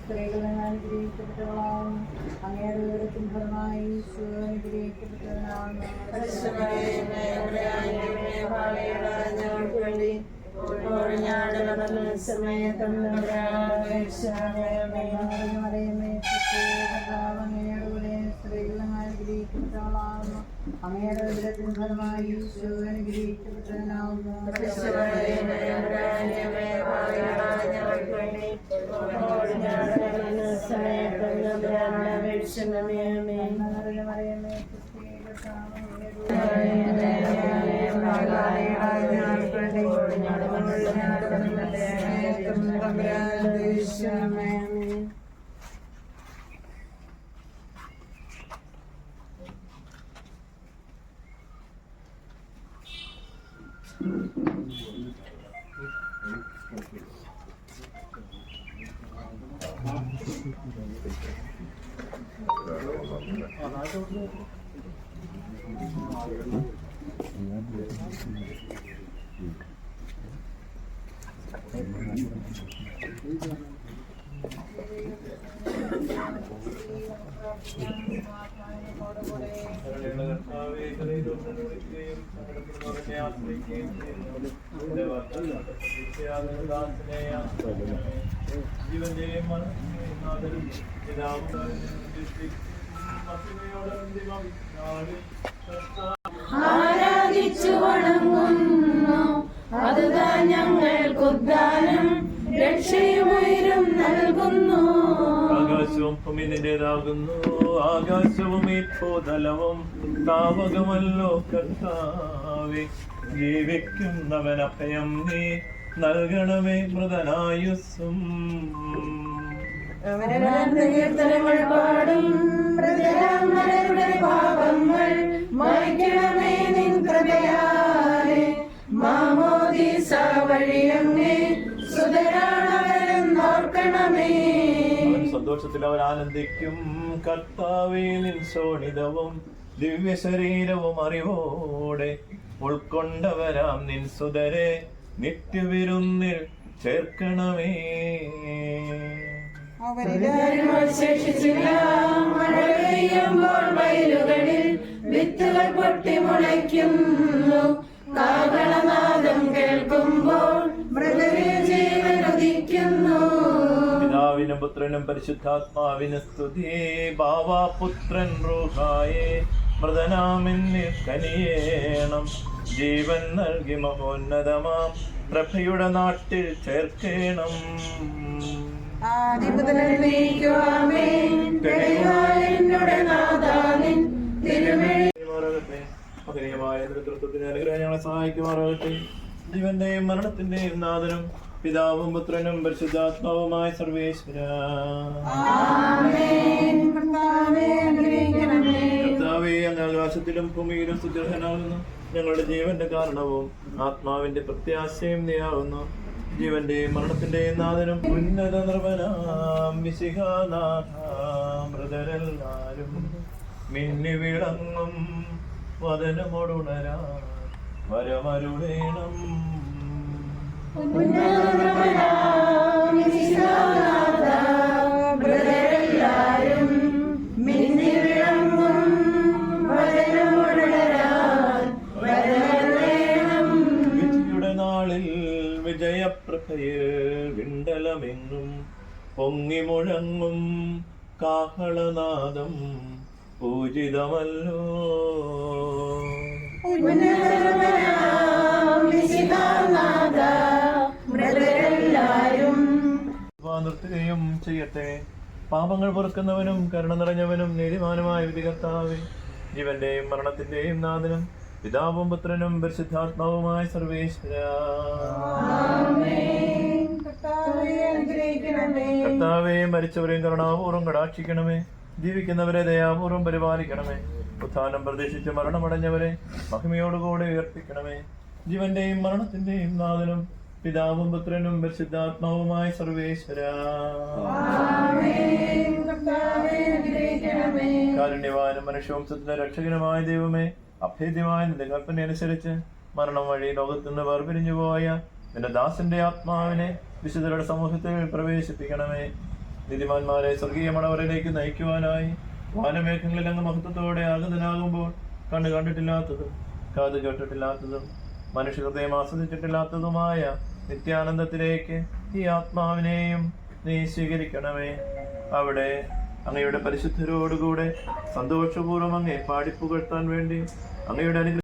സ്ത്രീകളാണ് അങ്ങയുടെ ഫലമായി അനുഗ്രഹിക്കപ്പെട്ടവനാണ്. അങ്ങയുടെ ഉദരത്തിൻ ഫലമായി ഈശോ അനുഗ്രഹിക്കപ്പെട്ടവനാകുന്നു. ആരാധിച്ചു വണങ്ങുന്നു, അതുതാൻ ഞങ്ങൾക്കുദ്ധാനം രക്ഷയുമേരും നൽകുന്നു. ആകാശവും ഭൂമി നിന്റേതാകുന്നു, ആകാശവും ഭൂതലവും താവകമല്ലോ കർത്താവേ. ജീവിക്കുന്നവൻ അഭയം നീ നൽകണമേ മൃതനായുസ്സും. കീർത്തനങ്ങൾ പാടും പ്രജാമരുടെ പാപങ്ങൾ മായ്ക്കണമേ നിൻ കൃപയാലെ. മാമോദീസ വഴിയങ്ങേ സുതരാണവരെന്നോർക്കണമേ. സന്തോഷത്തിൽ അവർ ആനന്ദിക്കും കർത്താവേ. നിൻ ശോണിതവും ദിവ്യ ശരീരവും അറിവോടെ ഉൾക്കൊണ്ടവരാം നിൻ സുതരെ നിത്യവിരുന്നിൽ ചേർക്കണമേ. ശേഷിച്ചില്ല മഴ പെയ്യുമ്പോൾ വയലുകളിൽ വിത്തുകൾ പൊട്ടി മുളയ്ക്കുന്നു. കാഹളനാദം കേൾക്കുമ്പോൾ മൃദുവിൽ ജീവൻ ഉദിക്കുന്നു. പിതാവിനും പുത്രനും പരിശുദ്ധാത്മാവിന് സ്തുതി. ബാവാപുത്രൻ റൂഹായേ മൃതനാമെന്നിൽ കനിയേണം. ജീവൻ നൽകി മഹോന്നതമാം പ്രഭയുടെ നാട്ടിൽ ചേർക്കണം. നേതൃത്വത്തിന് അനുഗ്രഹം ഞങ്ങളെ സഹായിക്കുമാറാകട്ടെ. ജീവന്റെയും മരണത്തിന്റെയും നാഥനും പിതാവും പുത്രനും പരിശുദ്ധാത്മാവുമായ സർവേശ്വര കർത്താവേ, അങ്ങ് ആകാശത്തിലും ഭൂമിയിലും സുദൃഢനാകുന്നു. ഞങ്ങളുടെ ജീവന്റെ കാരണവും ആത്മാവിന്റെ പ്രത്യാശയും നീയാവുന്നു. ജീവന്റെയും മരണത്തിന്റെയും നാഥനും ഉന്നത നിർവനാം വിശിഖാനാഥമൃതരെല്ലാരും മിന്നി വിളങ്ങും വദനമൊടുണരാ വരമരുളേണം. വിധിയുടെ നാളിൽ വിജയപ്രഭയിൽ വിണ്ടലമെങ്ങും പൊങ്ങി മുഴങ്ങും കാഹളനാദം പൂജിതമല്ലോ. നിർത്തുകയും ചെയ്യട്ടെ. പാപങ്ങൾ പൊറുക്കുന്നവനും കരുണ നിറഞ്ഞവനും നീതിമാനുമായ വിധികർത്താവേ, ജീവന്റെയും മരണത്തിന്റെയും നാഥനും പിതാവും പുത്രനും പരിശുദ്ധാത്മാവുമായ സർവേശ്വര കർത്താവേ, മരിച്ചവരെയും കരുണാപൂർവ്വം കടാക്ഷിക്കണമേ. ജീവിക്കുന്നവരെ ദയാപൂർവ്വം പരിപാലിക്കണമേ. ഉത്ഥാനം പ്രതീക്ഷിച്ച് മരണമടഞ്ഞവരെ മഹിമയോടുകൂടി ഉയർപ്പിക്കണമേ. ജീവന്റെയും മരണത്തിന്റെയും നാഥനും പിതാവും പുത്രനും പരിശുദ്ധാത്മാവുമായ സർവേശ്വര കാരുണ്യവാനും മനുഷ്യവംശത്തിന്റെ രക്ഷകനുമായ ദൈവമേ, അഭേദ്യമായ നിന്റെ കൽപ്പന അനുസരിച്ച് മരണം വഴി ലോകത്തു നിന്ന് വേർപിരിഞ്ഞു പോയ നിന്റെ ദാസന്റെ ആത്മാവിനെ വിശുദ്ധരുടെ സമൂഹത്തിൽ പ്രവേശിപ്പിക്കണമേ. നീതിമാന്മാരെ സ്വർഗീയ മണവറിലേക്ക് നയിക്കുവാനായി വാനമേഘങ്ങളിൽ അങ്ങ് മഹത്വത്തോടെ ആഗതനാകുമ്പോൾ കണ്ണു കണ്ടിട്ടില്ലാത്തതും കാത് കേട്ടിട്ടില്ലാത്തതും മനുഷ്യഹൃദയം ആസ്വദിച്ചിട്ടില്ലാത്തതുമായ നിത്യാനന്ദത്തിലേക്ക് ഈ ആത്മാവിനെയും നീ സ്വീകരിക്കണമേ. അവിടെ അങ്ങയുടെ പരിശുദ്ധരോടുകൂടെ സന്തോഷപൂർവ്വം അങ്ങേ പാടിപ്പുകഴ്ത്താൻ വേണ്ടി അങ്ങയുടെ അനുഗ്രഹം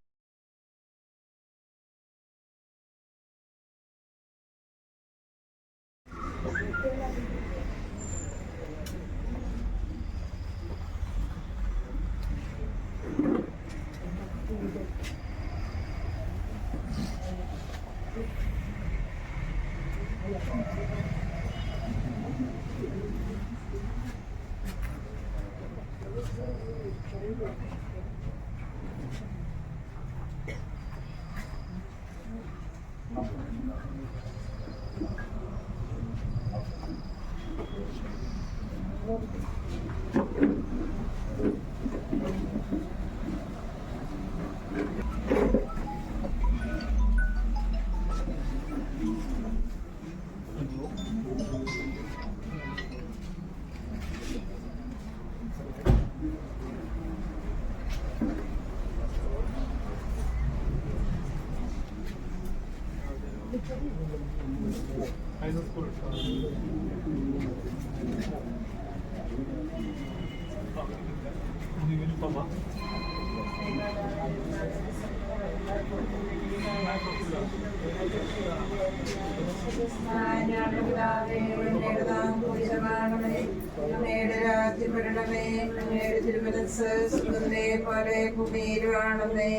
രാജ്യപ്പെടണമേ. അങ്ങയുടെ തിരുമനസ് സുഗന്ധയെ പോലെ ഭൂമിയിലുവാണമേ.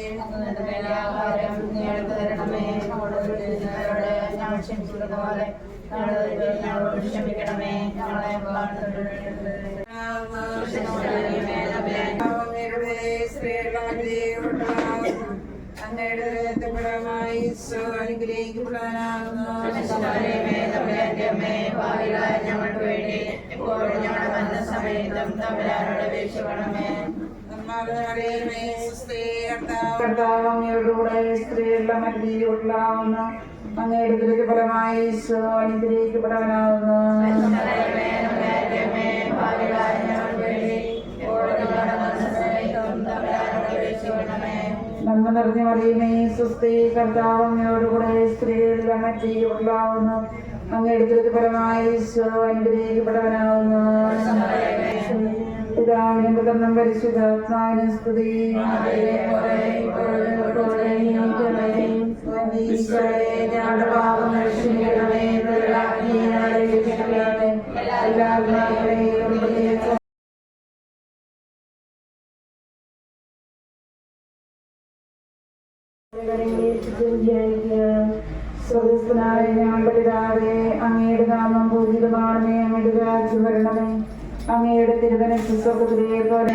ആഹാരം തരണമേ. ഞങ്ങൾ ക്ഷമിക്കുന്നത് പോലെ ഞങ്ങളോട് ക്ഷമിക്കണമേ. ഞങ്ങളെ അങ്ങയുടെ ഫലമായി അനുഗ്രഹിക്കപ്പെടാനാകുന്നു. ഞങ്ങൾക്ക് വേണ്ടി എപ്പോഴും ഞങ്ങളുടെ മരണസമയത്തും തമ്പുരാനോട് അപേക്ഷിക്കണമേ. കർത്താവങ്ങയോടുകൂടെ സ്ത്രീകളുടെ മധ്യയിലുള്ളാവുന്നു. അങ്ങയുടെ ഫലമായി അനുഗ്രഹിക്കപ്പെടാനാകുന്നു. നന്മ നിറഞ്ഞ മറിയമേ സ്വസ്തി, കർത്താവ് അങ്ങയോടുകൂടെ സ്ത്രീകളുടെ മധ്യയിലുള്ളാവുന്നു. അങ്ങയുടെ ഫലമായി അനുഗ്രഹിക്കപ്പെടാനാകുന്നു. പിതാവിനും പുത്രനും പരിശുദ്ധാത്മാവിനും സ്തുതി. ഞങ്ങളുടെ പാപങ്ങൾ ക്ഷമിക്കണമേ. സ്വർഗ്ഗസ്ഥനായ ഞങ്ങളുടെ പിതാവേ, അങ്ങയുടെ നാമം പൂജിതമാണമേ. അങ്ങയുടെ രാജ്യം വരണമേ. അങ്ങയുടെ തിരുമനസ്സ് സ്വർഗ്ഗത്തിലെ പോലെ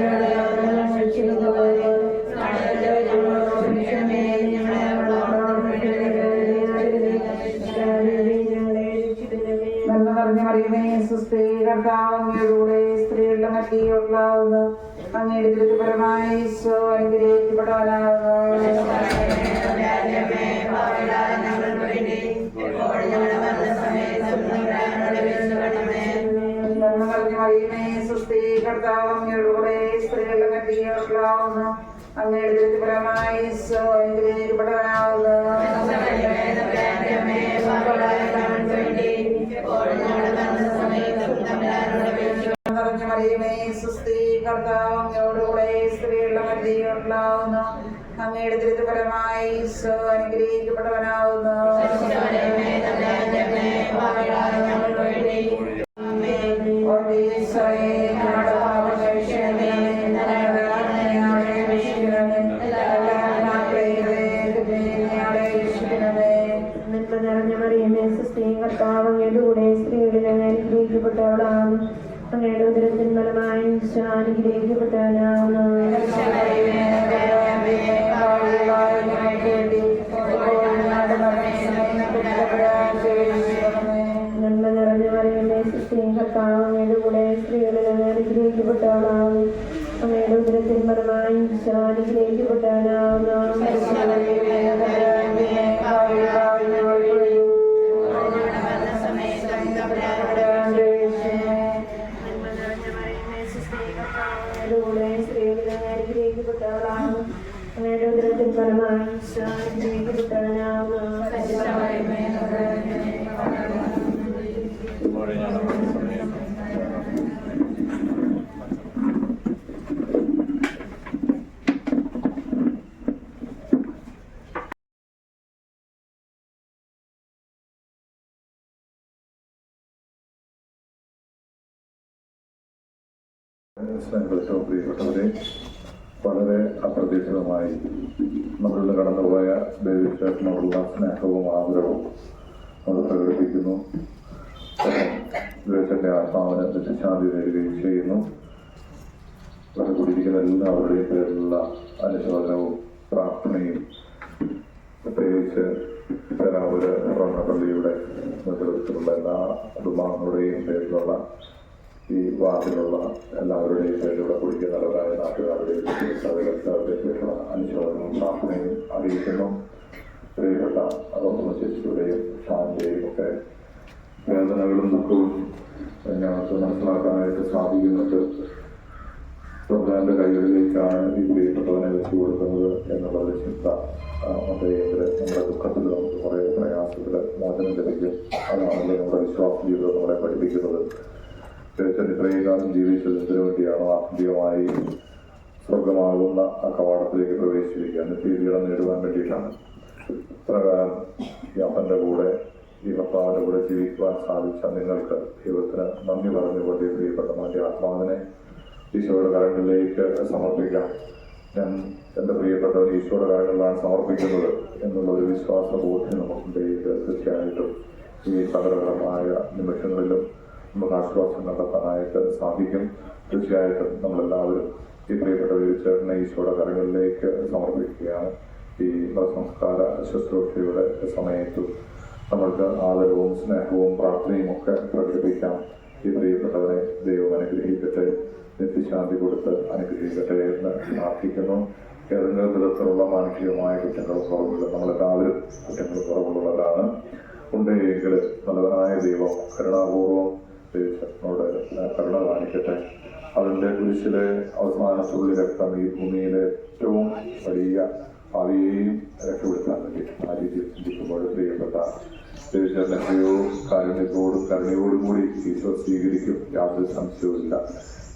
നന്മ നിറഞ്ഞ മറിയമേ സ്വസ്തി, കർത്താവ് അങ്ങയോടുകൂടെ സ്ത്രീകളുടെ മധ്യയിലുള്ളാവുന്നു. അങ്ങയുടെ ദുരിതപരമായി അനുഗ്രഹിക്കപ്പെടാനാകുന്നു. നന്മ നിറഞ്ഞ മറിയമേ സ്വസ്തി, കർത്താവ് അങ്ങയോടുകൂടെ സ്ത്രീകളുടെ മധ്യയിലുള്ളാവുന്നു. അങ്ങയുടെ ദുരിതപരമായി അനുഗ്രഹിക്കപ്പെടാനാകുന്നു. നിറഞ്ഞ മറിയമേ സ്വസ്തി, കർത്താവ് അങ്ങയോടുകൂടെ സ്ത്രീകളുടെ മധ്യയിലുള്ളാവുന്നു. അങ്ങയുടെ ദുരിതപരമായി അനുഗ്രഹിക്കപ്പെട്ടവനാകുന്നു. കർത്താവ് അങ്ങയുടെ കൂടെ സ്ത്രീകളിൽ അനുഗ്രഹിക്കപ്പെട്ടവളാണ്. അങ്ങയുടെ ഉദരത്തിൻ ഫലമായി അനുഗ്രഹിക്കപ്പെട്ടവനാകുന്നു. നന്മ നിറഞ്ഞ മറിയമേ സ്വസ്തി, കർത്താവ് അങ്ങയുടെ കൂടെ സ്ത്രീകളിൽ അനുഗ്രഹിക്കപ്പെട്ടവളാണ്. അങ്ങയുടെ ഉദരത്തിൻ ഫലമായി അനുഗ്രഹിക്കപ്പെട്ടവനാകുന്നു. ഉദരത്തിൽ അനുഗ്രഹിക്കപ്പെട്ടവളാണ്. അങ്ങയുടെ ഉദരത്തിൻ ഫലമായി ഈശോ അനുഗ്രഹിക്കപ്പെട്ടവനാകുന്നു. സ്നേഹത്തോടും പ്രിയപ്പെട്ടവരെ, വളരെ അപ്രതീക്ഷിതമായി നമ്മളിൽ കടന്നുപോയ ദേവീക്ഷേത്രത്തിനോടുള്ള സ്നേഹവും ആദരവും നമ്മൾ പ്രകടിപ്പിക്കുന്നു. ദേവീക്ഷേത്രത്തിന്റെ ആത്മാവിന് നിത്യശാന്തി നേടുകയും ചെയ്യുന്നു. ഇവിടെ കൂടിയിരിക്കുന്ന എല്ലാവരുടെയും പേരിലുള്ള അനുശോചനവും പ്രാർത്ഥനയും, പ്രത്യേകിച്ച് പേരാവൂര് പള്ളിയുടെ നേതൃത്വത്തിലുള്ള എല്ലാ കുടുംബാംഗങ്ങളുടെയും പേരിലുള്ള ഈ വാർഡിലുള്ള എല്ലാവരുടെയും പേരിലൂടെ കുടിക്കുന്നവരായ നാട്ടുകാരുടെയും പേരിലുള്ള അനുശോചനവും പ്രാർത്ഥനയും അറിയിക്കുന്നു. പ്രിയപ്പെട്ട ചേച്ചിയുടെയും ഷാന്റെയും ഒക്കെ വേദനകളും ദുഃഖവും ഞങ്ങൾക്ക് മനസ്സിലാക്കാനായിട്ട് സാധിക്കുന്നുണ്ട്. സ്വന്തന്റെ കൈകളിലേക്കാണ് ഈ പ്രിയപ്പെട്ടവനെ വെച്ചു കൊടുക്കുന്നത് എന്നുള്ളൊരു ചിന്ത ഉണ്ടെങ്കിൽ നമ്മുടെ ദുഃഖത്തിൽ നമുക്ക് കുറേ പ്രയാസത്തിൽ മോചനം ലഭിക്കും. അതാണല്ലോ നമ്മുടെ വിശ്വാസ ജീവിതം നമ്മളെ പഠിപ്പിക്കുന്നത്. ഇത്രയും കാലം ജീവിച്ചതിന് വേണ്ടിയാണോ ആത്മീയമായി സ്വർഗമാകുന്ന ആ കവാടത്തിലേക്ക് പ്രവേശിച്ചിരിക്കുക, നിത്യജീവനം നേടുവാൻ വേണ്ടിയിട്ടാണ്. ഇത്രകാലം ഈ അപ്പൻ്റെ കൂടെ ഈ ഭർത്താവിൻ്റെ കൂടെ ജീവിക്കുവാൻ സാധിച്ച നിങ്ങൾക്ക് ദൈവത്തിന് നന്ദി പറഞ്ഞുകൊണ്ട് പ്രിയപ്പെട്ട മറ്റേ ആത്മാവിനെ ഈശോയുടെ കരങ്ങളിലേക്ക് സമർപ്പിക്കാം. ഞാൻ എൻ്റെ പ്രിയപ്പെട്ടവർ ഈശോയുടെ കരങ്ങളിലാണ് സമർപ്പിക്കുന്നത് എന്നുള്ളൊരു വിശ്വാസ ബോധ്യം നമുക്കുണ്ടെങ്കിൽ തീർച്ചയായിട്ടും ഈ സകലകരമായ നിമിഷങ്ങളിലും നമുക്ക് ആശ്വാസം കണ്ടെത്താനായിട്ട് സാധിക്കും. തീർച്ചയായിട്ടും നമ്മളെല്ലാവരും ഈ പ്രിയപ്പെട്ട ചേട്ടനെ ഈശോയുടെ കരങ്ങളിലേക്ക് സമർപ്പിക്കുകയാണ്. ഈ സംസ്കാര ശുശ്രൂഷയുടെ സമയത്തും നമ്മൾക്ക് ആദരവും സ്നേഹവും പ്രാർത്ഥനയും ഒക്കെ പ്രകടിപ്പിക്കാം. ഈ പ്രിയപ്പെട്ടവരെ ദൈവം അനുഗ്രഹിക്കട്ടെ, നിത്യശാന്തി കൊടുത്ത് അനുഗ്രഹിക്കട്ടെ എന്ന് പ്രാർത്ഥിക്കുന്നു. ഏതെങ്കിലും വിധത്തിലുള്ള മാനുഷികമായ കുറ്റങ്ങളും കുറവുകൾ നമ്മളെല്ലാവരും കുറ്റങ്ങൾ കുറവുള്ളവരാണ്. ഉണ്ടെങ്കിൽ നല്ലവനായ ദൈവം കരുണാപൂർവം ദൈവത്തിനോട് കരുണ കാണിക്കട്ടെ. അതിൻ്റെ കുരിശിലെ അവസാന തുള്ളി രക്തം ഈ ഭൂമിയിലെ ഏറ്റവും വലിയ ഭാവിയെയും രക്ഷപ്പെടുത്താൻ വേണ്ടി ആ രീതിയിൽ ചിന്തിക്കുമ്പോൾ പ്രിയപ്പെട്ട ദൈവചേട്ടൻ എത്രയോ കരുണയോടും കൂടി ഈശോ സ്വീകരിക്കും, യാതൊരു സംശയവുമില്ല.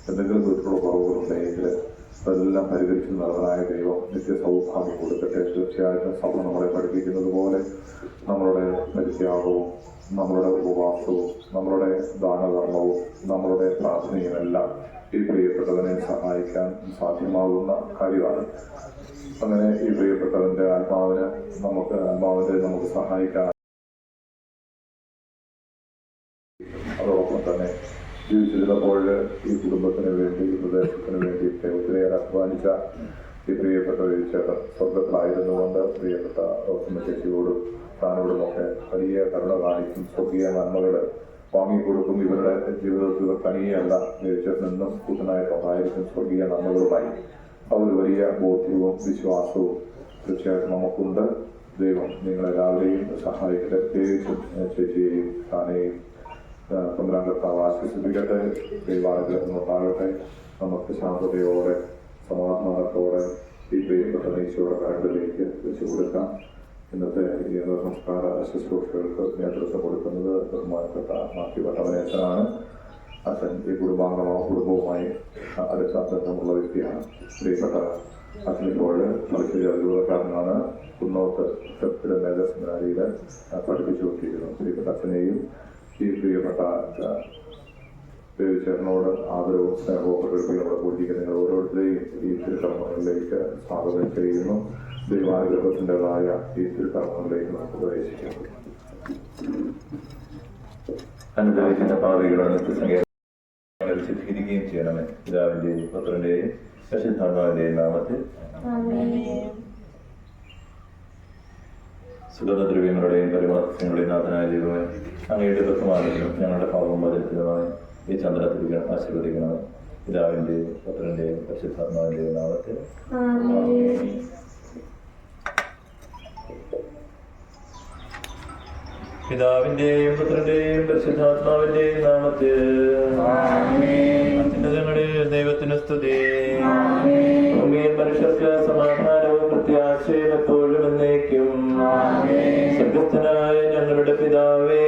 എന്തെങ്കിലും വിധത്തിലുള്ള കുറവുകളുണ്ടെങ്കിൽ അതെല്ലാം പരിഹരിച്ച് നൽകാനായ ദൈവം നിത്യ സൗഭാഗ്യം കൊടുക്കട്ടെ. തീർച്ചയായിട്ടും സഭ നമ്മളെ പഠിപ്പിക്കുന്നത് പോലെ നമ്മളുടെ പരിത്യാഗവും നമ്മളുടെ ഉപവാസവും നമ്മളുടെ ദാനധർമ്മവും നമ്മളുടെ പ്രാർത്ഥനയും എല്ലാം ഈ പ്രിയപ്പെട്ടവനെ സഹായിക്കാൻ സാധ്യമാകുന്ന കാര്യമാണ്. അങ്ങനെ ഈ പ്രിയപ്പെട്ടവന്റെ ആത്മാവിനെ നമുക്ക് സഹായിക്കാൻ, അതോടൊപ്പം തന്നെ ജീവിച്ചിരുന്നപ്പോൾ ഈ കുടുംബത്തിന് വേണ്ടി പ്രദേശത്തിന് വേണ്ടിയിട്ട് ഒത്തിരിയേറെ അധ്വാനിച്ച ഈ പ്രിയപ്പെട്ട ചേട്ടൻ സ്വർഗത്തിലായിരുന്നുകൊണ്ട് പ്രിയപ്പെട്ട ചേച്ചിയോടും താനോടുമൊക്കെ വലിയ കരുണ കാണിക്കും. സ്വർഗീയ നന്മകൾ വാങ്ങിക്കൊടുക്കും. ഇവരുടെ ജീവിതത്തിൽ തനിയല്ല, ചേട്ടനെന്നും കൂട്ടനായിട്ടുണ്ടായിരിക്കും സ്വർഗീയ നന്മകളുമായി. ആ ഒരു വലിയ ബോധ്യവും വിശ്വാസവും തീർച്ചയായിട്ടും നമുക്കുണ്ട്. ദൈവം നിങ്ങളെല്ലാവരെയും സഹായിക്കട്ടെ. പ്രത്യേകിച്ചും ചേച്ചിയെയും താനെയും തമ്പുരാൻ കർത്താവ് ആശ്വസിപ്പിക്കട്ടെ. ദൈവാനുഗ്രഹമുണ്ടാകട്ടെ. നമുക്ക് ശാന്തതയോടെ സമാധാനത്തോടെ ഈ പ്രിയപ്പെട്ട ഈശോയുടെ കരങ്ങളിലേക്ക് വെച്ചു കൊടുക്കാം. ഇന്നത്തെ ഈ സംസ്കാര ശുശ്രൂഷകൾക്ക് നേതൃത്വം കൊടുക്കുന്നത് ബഹുമാനപ്പെട്ട മാത്യു പട്ടമനേശനാണ്. അച്ഛൻ ഈ കുടുംബവുമായി അടുത്ത ബന്ധമുള്ള വ്യക്തിയാണ്. പ്രിയപ്പെട്ട അച്ഛനിപ്പോൾ മത്സ്യ ജാതികാരനാണ്. കുന്നോത്ത് മേജർ സെമിനാരിയിൽ പഠിപ്പിച്ചുകൊണ്ടിരിക്കുന്നു. പ്രിയപ്പെട്ട അച്ഛനെയും ഈ പ്രിയപ്പെട്ട ചേട്ടനോട് ആദരവും സ്നേഹവും പ്രകടിപ്പിക്കുന്ന കൂടിയിരിക്കുന്ന നിങ്ങൾ ഓരോരുത്തരെയും ഈ തിരുക്കർമ്മങ്ങളിലേക്ക് സ്വാഗതം ചെയ്യുന്നു. ദൈവാനുഗ്രഹത്തിൻ്റെതായ ഈ തിരുക്കർമ്മങ്ങളിലേക്ക് നമുക്ക് പ്രവേശിക്കാം. അനുഗ്രഹിക്കുന്ന പാവികളാണ് വിശദീകരിക്കുകയും ചെയ്യണമേ. പിതാവിന്റെയും പുത്രന്റെയും പരിശുദ്ധാത്മാവിന്റെയും നാമത്തിൽ സുഗതദ്രവ്യങ്ങളുടെയും പരിമളങ്ങളുടെയും നാഥനായ ദൈവമേ, അങ്ങയുടെ ദുഃഖമാണെങ്കിലും ഞങ്ങളുടെ പാപം ബദലത്തിലുമായി ഈ ചന്ദ്രത്തിൽ ആശീർവദിക്കണം. പിതാവിന്റെയും പുത്രന്റെയും പരിശുദ്ധാത്മാവിന്റെയും നാമത്തിൽ പിതാവിന്റെയും പുത്രന്റെയും പരിശുദ്ധാത്മാവിന്റെയും നാമത്തിൽ അത്യുന്നതങ്ങളുടെ ദൈവത്തിന് സ്തുതി. ഭൂമിയിൽ മനുഷ്യർക്ക് സമാധാനവും പ്രത്യാശയും എപ്പോഴും എന്നേക്കും. സ്വർഗ്ഗസ്ഥനായ ഞങ്ങളുടെ പിതാവേ,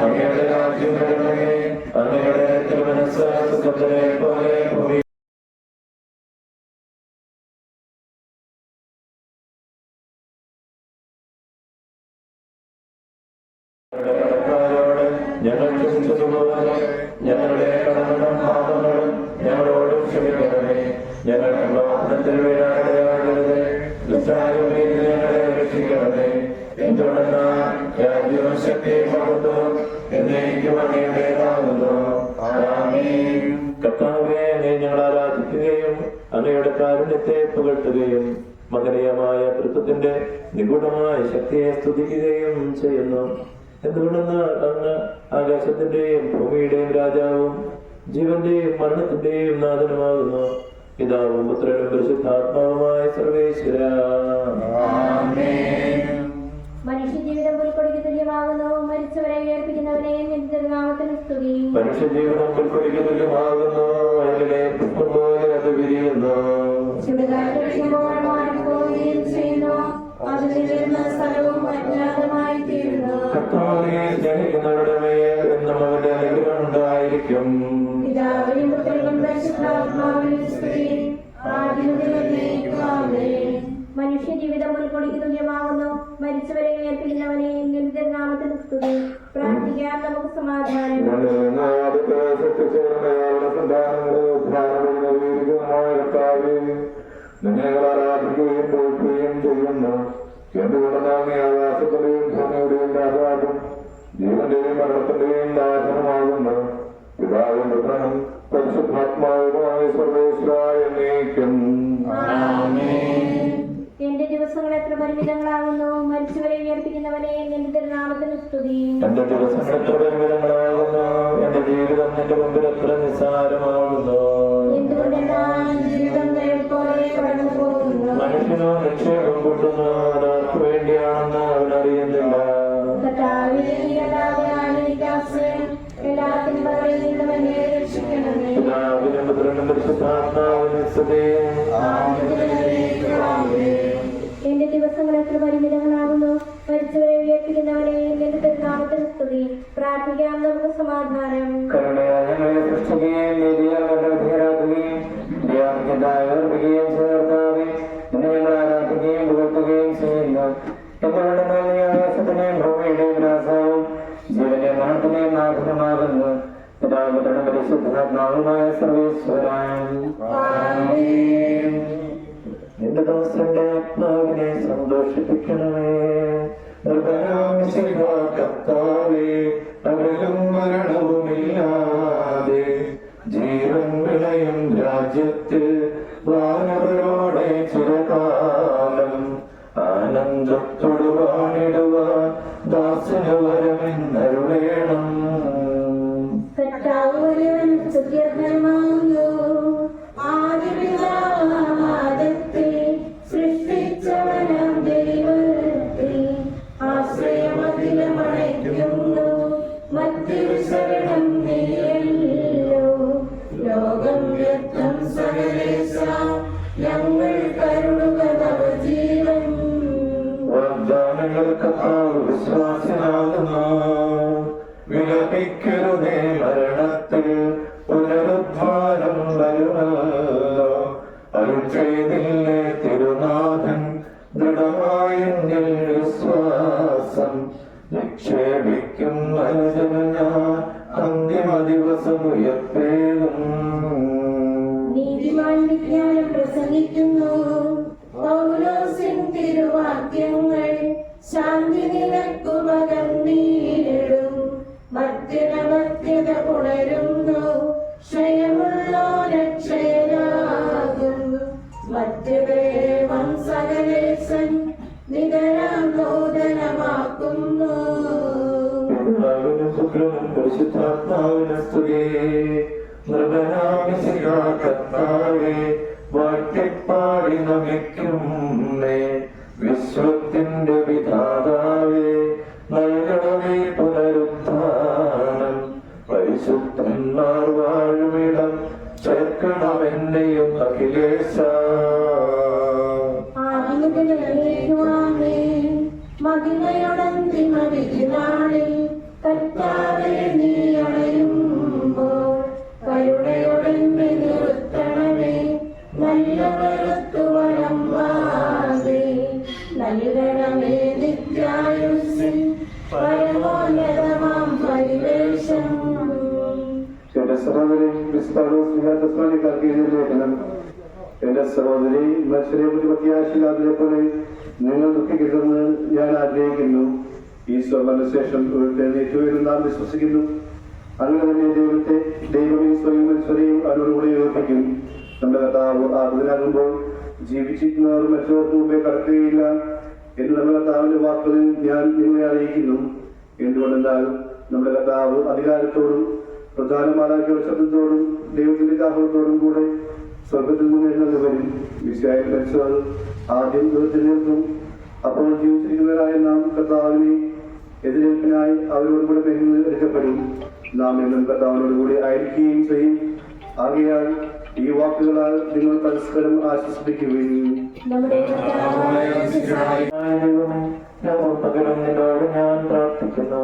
അങ്ങയുടെ രാജ്യം വരണമേ, അങ്ങയുടെ തിരുമനസ്സ് സ്വർഗ്ഗത്തിലെ പോലെ ഭൂമി ഞങ്ങൾ ക്ഷമിച്ചതുപോലെ ഞങ്ങളുടെ കടങ്ങളും പാപങ്ങളും ഞങ്ങളോടും ക്ഷമിക്കണമേ. ഞങ്ങൾ പ്രലോഭനത്തിൽ വീഴാനിടയാകരുത്, ദുഷ്ടാരൂപിയിൽ ഞങ്ങളെ രക്ഷിക്കണമേ. എന്തുകൊണ്ടെന്നാൽ രാജ്യവും ശക്തിയും മഹത്വവും എന്നേക്കും അങ്ങയുടേതാകുന്നു. ആമേൻ. കർത്താവേ, അങ്ങയെ ഞങ്ങൾ ആരാധിക്കുകയും അങ്ങയുടെ കാരുണ്യത്തെ പുകഴ്ത്തുകയും മഹനീയമായ തൃത്വത്തിന്റെ നിഗൂഢമായ ശക്തിയെ സ്തുതിക്കുകയും ചെയ്യുന്നു. എന്തുകൊണ്ടെന്നാൽ അങ്ങ് ആകാശത്തിന്റെയും ഭൂമിയുടെയും രാജാവും ജീവന്റെയും മരണത്തിന്റെയും നാഥനുമാകുന്നു. പിതാവും പുത്രനും പരിശുദ്ധാത്മാവുമായ സർവേശ്വര. മനുഷ്യജീവിതം പുൽക്കൊടിക്ക് തുല്യമാകുന്നു. മരിച്ചവരെ ഉയർപ്പിക്കുന്നവനെ നിന്റെ നാമത്തിന് സ്തുതി. മനുഷ്യജീവിതം പുൽക്കൊടിക്ക് തുല്യമാകുന്നു. വയലിലെ പുഷ്പം പോലെ അത് വിരിയുന്നു. ചുടുകാറ്റടിക്കുമ്പോൾ മാറിപ്പോവുകയും ചെയ്യുന്നു. അതിൽ വരുന്ന സ്ഥലവും അജ്ഞാതമായി തീരുന്നു. കർത്താവിനെ സ്നേഹിക്കുന്നവരുടെ മേൽ എന്നും അവന്റെ അനുഗ്രഹം ഉണ്ടായിരിക്കും. പിതാവിനും പുത്രനും പരിശുദ്ധാത്മാവിനും സ്തുതി. ആദ്യം മുതൽ എന്നേക്കും ആമേൻ. മനുഷ്യജീവിതം പുൽക്കൊടിക്ക് തുല്യമാകുന്നു. മരിച്ചവരെ ഉയർപ്പിക്കുന്നവനെ നിന്റെ നാമത്തിന് സ്തുതി. പ്രാർത്ഥിക്കാൻ നമുക്ക് സമാധാനം. നിങ്ങൾ ആരാധിക്കുകയും പോറ്റുകയും ചെയ്യുന്നു. എന്തുകൊണ്ടെന്നാൽ ആകാശത്തിന്റെയും ഭൂമിയുടെയും രാജാവും ജീവന്റെയും മരണത്തിന്റെയും നാഥനുമാകുന്നു. പിതാവും പുത്രനും പരിശുദ്ധാത്മാവുമായ സർവേശ്വരായ എന്നേക്കും. എന്റെ ദിവസങ്ങൾ എത്ര പരിമിതങ്ങളാകുന്നു. മരിച്ചവരെ ഉയർപ്പിക്കുന്നവനെ നിന്റെ നാമത്തിന് സ്തുതി. എന്റെ ദിവസങ്ങൾ എത്ര പരിമിതങ്ങളാകുന്നു. എന്റെ ജീവിതം നിന്റെ മുമ്പിൽ എത്ര നിസ്സാരമാകുന്നു. എന്തുകൊണ്ടെന്നാൽ ജീവിതം പോലെ കടന്നു പോകുന്നു. മനുഷ്യനോ നിക്ഷേപം കൂട്ടുന്നു, അതാർക്ക് വേണ്ടിയാണെന്ന് അവനറിയുന്നില്ല. പിതാവിനും പുത്രനും പരിശുദ്ധാത്മാവിനും സ്തുതി. എന്റെ ദിവസങ്ങൾ എത്ര പരിമിതങ്ങളാകുന്നു. മരിച്ചവരെ ഉയർപ്പിക്കുന്നവനെ നിന്റെ നാമത്തിന് സ്തുതി. പ്രാർത്ഥിക്കാം നമുക്ക് സമാധാനം. ഞങ്ങളെ സൃഷ്ടിക്കുകയും നീതിയാൽ അധികരാക്കുകയും ർപ്പിക്കുകയും ചേർത്താവെ നിന്നെ ഞങ്ങൾ ആരാധിക്കുകയും പുകഴ്ത്തുകയും ചെയ്യുന്നു. എന്തുകൊണ്ടെന്നാൽ നീ ആകാശത്തിന്റെയും ഭൂമിയുടെയും രാജാവും ജീവന്റെയും മരണത്തിന്റെയും നാഥനുമാകുന്നു. പിതാപുത്രനും പരിശുദ്ധാത്മാവുമായ സർവേശ്വരാൻ. നിന്റെ ദാസന്റെ ആത്മാവിനെ സന്തോഷിപ്പിക്കണമേ. കർത്താവേ, അകലും മരണവുമില്ലാതെ ജീവൻ വിളയും രാജ്യത്തിൽ വാനവരോടെ ചിരകാലം ആനന്ദത്തോടു വാണിടുവാൻ ദാസന് വരമെന്നരുളേണം. സൃഷ്ടിച്ചവനം ദൈവത്തെ ആശ്രയമതിലമണയ്ക്കുന്നു. മറ്റൊരു ശരണം നീയല്ലോ. ലോകം വ്യക്തം സകലേശ ഞങ്ങൾ കരുളുക തവ ജീവൻ. വാഗ്ദാനങ്ങൾ കർത്താവ് വിശ്വാസനാകുന്നു. വിലപിക്കരുതേ മരണത്തിൽ പുനരുദ്ധാനം വരുമല്ലോ. അരുൾ ചെയ്തില്ലേ തിരുനാഥൻ ദൃഢമായ വിശ്വാസം. നിക്ഷേപിക്കും മനുഷ്യന് ഞാൻ അന്തിമ ദിവസം ഉയർത്തേകും. നീതിമാൻ വിജ്ഞാനം പ്രസംഗിക്കുന്നു. പൗലോസിൻ തിരുവാക്യങ്ങൾ ശാന്തി നിനക്കു പകർന്നിടും. മധ്യത പുണരുന്നു. ക്ഷയമുള്ളോ രക്ഷയനാകും. മധ്യദേവം സകലേശൻ നിതരാം നൂതനമാക്കുന്നു. പരിശുദ്ധാത്മാവിന് സ്തുതി. കർത്താവേ, വാഴ്ത്തിപ്പാടി നമിക്കുന്നേ. വിശ്വത്തിന്റെ വിധാതാ കരുണ എന്നെയും അഖിലേശ. മതിനയോടന്തിമതിനാളിൽ കർത്താവേ നീ അണയുമ്പോൾ കരുണയോടെന്നെ നിർത്തണമേ. നല്ല വെറുത്തു വളമ്പാതെ നൽകണമേ നിത്യായുസ്സിൽ പരമോന്നതമാം പരിവേഷം. എന്റെ സഹോദരി ലേഖനം. എന്റെ സഹോദരി മനുഷ്യരെ കുറിച്ച് പ്രത്യാശയില്ലാത്തതിനെ പോലെ നിങ്ങൾ ദുഃഖിക്കരുതെന്ന് ഞാൻ ആഗ്രഹിക്കുന്നു. ഈശോ മരണശേഷം എഴുന്നേറ്റു എന്ന് നാം വിശ്വസിക്കുന്നു. അങ്ങനെ തന്നെ ദൈവമേ സ്വയം മനുഷ്യരെയും അവരോടുകൂടി യോജിപ്പിക്കും. നമ്മുടെ കർത്താവ് ആകുമ്പോൾ ജീവിച്ചിരിക്കുന്നവർ മറ്റുള്ളവർക്ക് മുമ്പേ കടക്കുകയില്ല എന്ന് നമ്മുടെ കർത്താവിന്റെ വാക്കുകളിൽ ഞാൻ നിങ്ങളെ അറിയിക്കുന്നു. എന്തുകൊണ്ടെന്നാൽ നമ്മുടെ കർത്താവ് അധികാരത്തോടും പ്രധാനമാരാക്കിയ ശബ്ദത്തോടും ദൈവത്തിന്റെ കാഹളത്തോടും കൂടെ സ്വർഗത്തിൽ നിന്ന് എഴുന്നള്ളി വരും. വിശായിൽ മരിച്ചവർ ആദ്യം ദൈവത്തിൽ നിൽക്കും. അപ്പോൾ ജീവിച്ചിരിക്കുന്നവരായ നാം കർത്താവിനെ എതിരേൽപ്പിനായി അവരോട് കൂടെ പെരുന്ന് എടുക്കപ്പെടും. നാം എന്നും കർത്താവിനോടുകൂടി ആയിരിക്കുകയും ചെയ്യും. ആകയാൽ ഈ വാക്കുകളാൽ നിങ്ങൾ പരസ്പരം ആശ്വസിപ്പിക്കുകയും. പകരം നിന്നോട് ഞാൻ പ്രാർത്ഥിക്കുന്നു.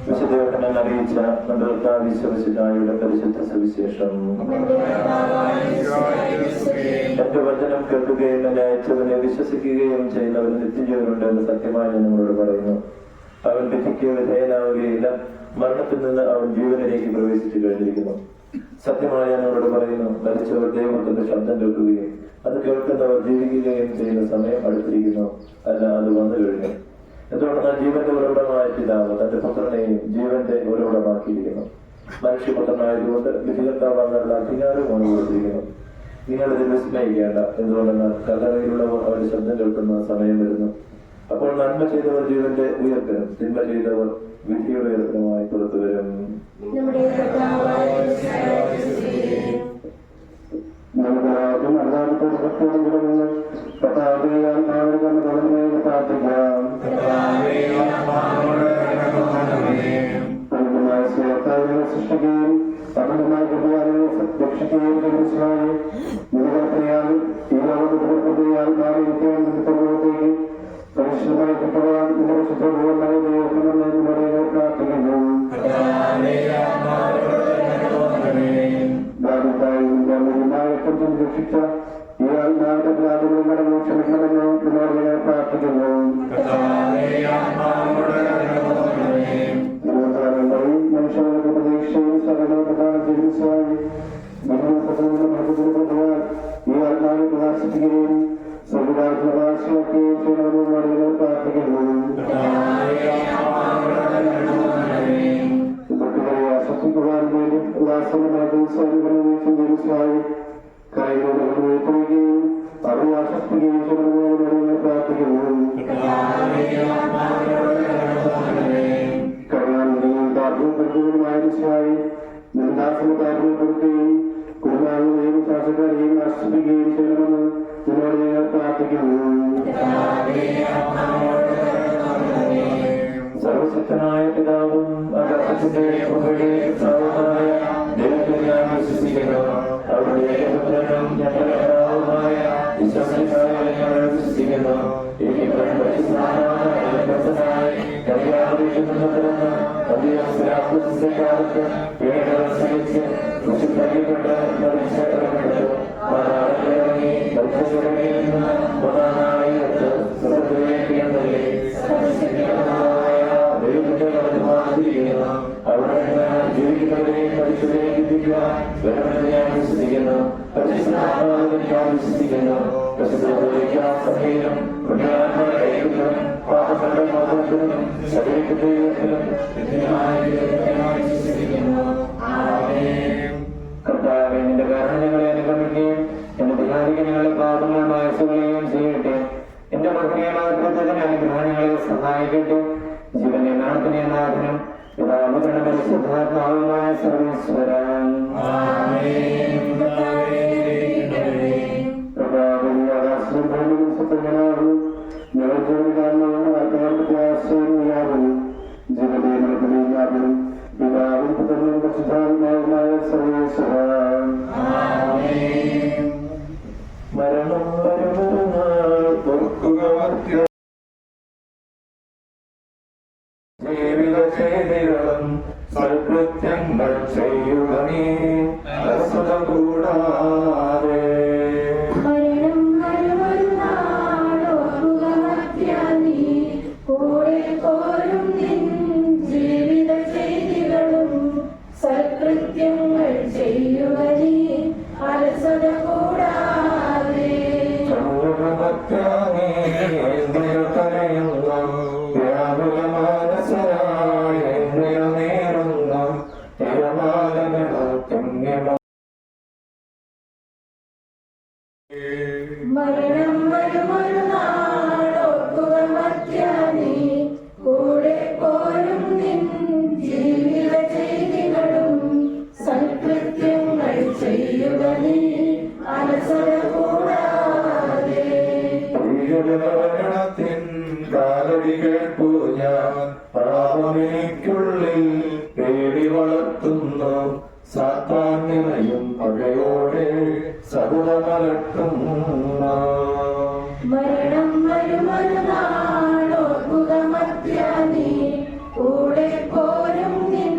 വിശുദ്ധയോഹന്നാൻ അറിയിച്ച നമ്മുടെ കർത്താവ് ഈശോയുടെ പരിശുദ്ധ സുവിശേഷം. എന്റെ വചനം കേൾക്കുകയും എന്നെ അയച്ചവനെ വിശ്വസിക്കുകയും ചെയ്യുന്നവന് നിത്യജീവനുണ്ട് എന്ന് സത്യമായി ഞാൻ നിങ്ങളോട് പറയുന്നു. അവൻ വിധിക്ക് വിധേയനാവുകയില്ല, മരണത്തിൽ നിന്ന് അവൻ ജീവനിലേക്ക് പ്രവേശിച്ചു കഴിഞ്ഞിരിക്കുന്നു. സത്യമായി ഞാൻ നിങ്ങളോട് പറയുന്നു, മരിച്ചവർ ദൈവത്തിന്റെ ശബ്ദം കേൾക്കുകയും അത് കേൾക്കുന്നവർ ജീവിക്കുകയും ചെയ്യുന്ന സമയം അടുത്തിരിക്കുന്നു, അല്ല അത് വന്നു കഴിഞ്ഞു. എന്തുകൊണ്ടെന്നാൽ ജീവന്റെ ഉറവിടമായ പിതാവ് തന്റെ പുത്രനെയും ജീവന്റെ ഉറവിടമാക്കിയിരിക്കുന്നു. മനുഷ്യപുത്രനായതുകൊണ്ട് വിധികർത്താവാനുള്ള അധികാരമാണ് കൊടുത്തിരിക്കുന്നു. നിങ്ങളിത് വിസ്മയിക്കേണ്ട. എന്തുകൊണ്ടെന്നാൽ കല്ലറയിലുള്ളവർ അവരുടെ ശബ്ദം കേൾക്കുന്ന സമയം വരുന്നു. അപ്പോൾ നന്മ ചെയ്തവർ ജീവന്റെ ഉയർപ്പിനും തിന്മ ചെയ്തവർ വിധിയുടെ ഉയർപ്പിനുമായി പുറത്തു വരും. സൃഷ്ടിക്കുകയും അബദ്ധമായ കുടുംബാലയെ രക്ഷിക്കുകയും ഈ ലോകത്തിയാൽ നാളെ നിത്യത്തിലേക്ക് പരിശുദ്ധമായി കിട്ടുവാൻ നിങ്ങളുടെ ശുദ്ധമായ ദൈവമെന്ന് നിങ്ങളുടെ പ്രാർത്ഥിക്കുന്നു. രക്ഷിച്ച ഈ ആത്മാവിന്റെ പ്രാഥമികങ്ങളുടെ മോക്ഷമെന്ന് നിന്നോട് ഞാൻ പ്രാർത്ഥിക്കുന്നു. മനുഷ്യർക്ക് പ്രതീക്ഷയും സകല പ്രധാന ചികിത്സയായി ഈ ആത്മാവിനെ പ്രകാശിപ്പിക്കുകയും പ്രകാശമാക്കുകയും ചെയ്യണമെന്ന് പ്രാർത്ഥിക്കുന്നു. ആശ്വസിക്കുവാൻ വേണ്ടി ഉല്ലാസമായ ചികിത്സയായി കൈകൊള്ളുകയും അവരെ ആശ്വസിപ്പിക്കുകയും ചെയ്യണമെന്ന് പ്രാർത്ഥിക്കുന്നു. ായി നിർദാസന താല്പര്യപ്പെടുത്തുകയും കുടുംബാംഗങ്ങളെയും ശാസക്കാരെയും ആശ്വസിപ്പിക്കുകയും ചെയ്യണമെന്ന് നിന്നോട് ഞങ്ങൾ പ്രാർത്ഥിക്കുന്നു. സർവശക്തനായ പിതാവും ആകാശത്തിന്റെ കർത്താവുമായ ദൈവത്തിൽ ഞാൻ വിശ്വസിക്കുന്നു. അവരുടെ ഏകപുത്രനും ഞങ്ങളുടെ കർത്താവുമായ ഈശോമിശിഹായിൽ ഞങ്ങൾ വിശ്വസിക്കുന്നു. കാലത്ത് വീടുകൾ സഹിച്ച് കൃഷിപ്പെട്ട് മരിച്ചിറങ്ങപ്പെട്ടു. ദൈവത്തിന്റെ കടന്നുമാറിയിരിക്കുന്നു. അവിടെ നിന്ന് ജീവിക്കുന്നവരെയും മരിച്ചവരെയും വിധിക്കുവാൻ വരണമെന്ന് ഞാൻ വിശ്വസിക്കുന്നു. ഞാൻ വിശ്വസിക്കുന്നു. സഭയിലും പാപങ്ങളുടെ മോചനത്തിനും ശരീരത്തിന്റെ കർത്താവേ, നിന്റെ കാരണം ഞങ്ങളെ അനുഗമിക്കുകയും എന്റെ ധികാരിക്ക് ഞങ്ങളുടെ പാപങ്ങൾ മായസുകളെയും ചെയ്യട്ടെ. എന്റെ മകനീയമാത്രത്തിന് അനുഗ്രഹങ്ങളെ സഹായിക്കട്ടെ. ജീവന്റെ മരണത്തിന് നാഥനും പിതാവുകളുടെ പരിശുദ്ധാത്മാവുമായ സർവേശ്വരൻ ജീവന്റെ പുത്രനും പരിശുദ്ധാത്മാവുമായ സർവേശ്വര. മരണം വരുമൊരു നാൾ ഓർക്കുക മർത്യ ജീവിത ചെയ്തികളും സൽകൃത്യങ്ങൾ ചെയ്യുക നീ അലസത കൂടാതെ. മരണം വരുമൊരു നാളോർക്കുക മർത്യ നീ കൂടെ പോരും നിൻ ജീവിത ചെയ്തികളും സൽകൃത്യങ്ങൾ ചെയ്യുക നീ അലസത കൂടാതെ. ചന്ദ്രമത്യാനീ എന്തിനു കരയുന്നു വ്യാകുല മാനസരായ എന്തിനു നേരുന്നു തിരമാലകളോ തെങ്ങിമോ. മരണം വരുമൊരു നാളോർക്കുക മർത്യ നീ കൂടെ പോരും നിൻ ജീവിത ചെയ്തികളും സൽകൃത്യങ്ങൾ ചെയ്യുക നീ അലസത കൂടാതെ. മരണത്തിൻ കാലടി കേൾപ്പു ഞാൻ പാപമെനിക്കുള്ളിൽ പേടി വളർത്തുന്നു സാത്താൻ നിറയും പകയോടെ സകുലമലട്ടുന്നു. മരണം വരുമൊരു നാളോർക്കുക മർത്യ നീ കൂടെ പോരും നിൻ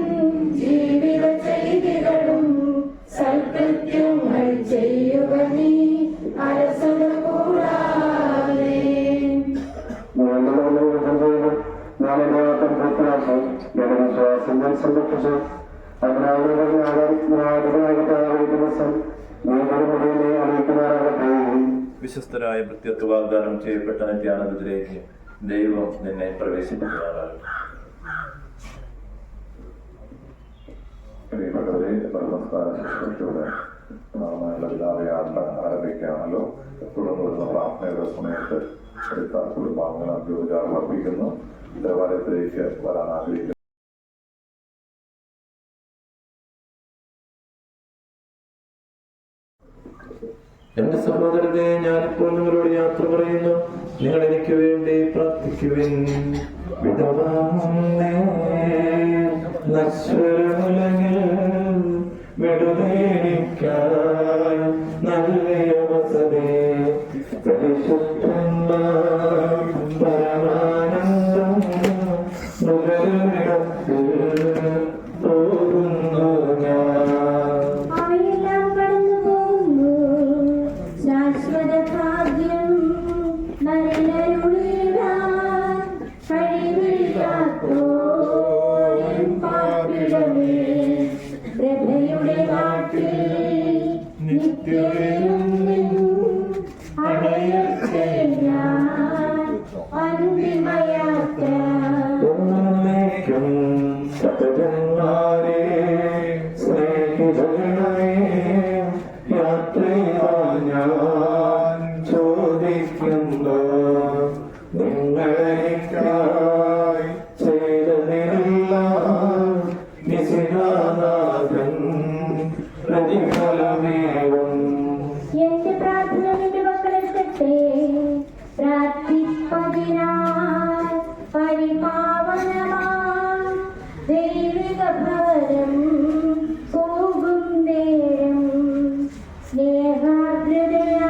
ജീവിത ചെയ്തികളും സൽകൃത്യങ്ങൾ ചെയ്യുക നീ അലസത കൂടാതെ. ഞാനെല്ലാവർക്കും പൂർത്തിയാക്കി എന്റെ വിശ്വാസം ഞാൻ സംരക്ഷിച്ചു. ദിവസം നീങ്ങളുടെ മുടിയെ അറിയിക്കുമാറാകട്ടെ. വിശ്വസ്തരായ ഭൃത്യത്വ വാഗ്ദാനം ചെയ്യപ്പെട്ട നിത്യാനന്ദത്തിലേക്ക് ദൈവം നിന്നെ പ്രവേശിപ്പിക്കുമാറാകട്ടെ. പ്രിയപ്പെട്ടവരെ, നമസ്കാര ശുശ്രൂഷയുടെ ആരംഭിക്കുകയാണല്ലോ. തുടർന്ന് വരുന്ന പ്രാർത്ഥനയുടെ സമയത്ത് അടുത്ത കുടുംബാംഗങ്ങൾ അന്ത്യോപചാരം അർപ്പിക്കുന്നു. ദേവാലയത്തിലേക്ക് വരാൻ ആഗ്രഹിക്കുന്നു. എന്റെ സഹോദരനെ, ഞാനിപ്പോൾ നിങ്ങളോട് യാത്ര പറയുന്നു. നിങ്ങൾ എനിക്ക് വേണ്ടി പ്രാർത്ഥിക്കുവിൻ. നശ്വരമുലകിൽ വിടുതേനിക്കായി നൽകിയ വസതി പരിശുദ്ധന്മാർ പരമാനന്ദം മുതലിടത്തിൽ പോകുന്നു ഞാൻ. അവയെല്ലാം കടന്നു പോകുന്നു. ശാശ്വത ഭാഗ്യം നരനരുളിടാൻ കഴിവില്ലാത്തോരും പാർപ്പിടമേ. പ്രഭയുടെ നാട്ടിൽ നിത്യതയും അടയട്ടെ ഞാൻ അന്തിമയാത്ര. എന്നേക്കും സഹജന്മാരെ സ്നേഹിതരണമേ, യാത്രയാൽ ഞാൻ ചോദിക്കുന്നു. നിങ്ങളെനിക്കായി ചെയ്തതിനെല്ലാം നിശിനാഥൻ പ്രതിഫലമേകും. എന്റെ പ്രാർത്ഥന നിന്റെ മക്കളെത്തട്ടെ. പ്രാർത്ഥിപ്പതിനായി പരിപാവനമാം ദൈവിക ഭവനം പോകും നേരം സ്നേഹാർദ്രതയാൽ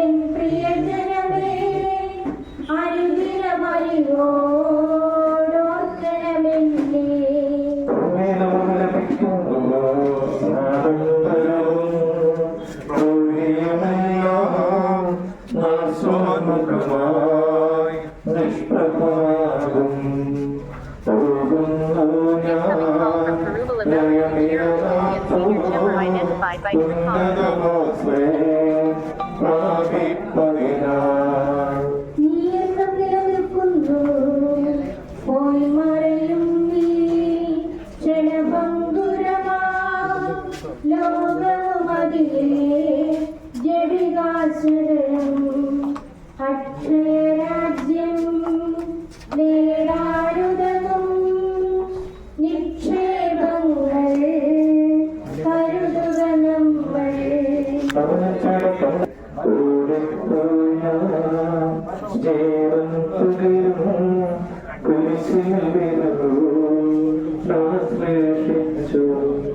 എൻ പ്രിയജനമേ അനുദിനമറിവോടോർക്കണമെന്നേ. സ്വമുഖമായി നിഷ്പ്രഭാകും നീ എന്നും നിലനിൽക്കുന്നു. പോയി മറയും നീ ക്ഷണഭംഗുരമാം ലോകമതിലേ ജഡികാശരണം. അക്ഷയരാജ്യം നേടാനുതകും നിക്ഷേപങ്ങൾ കരുതുക നമ്മൾ. പ്രഖ്യാപിച്ചു.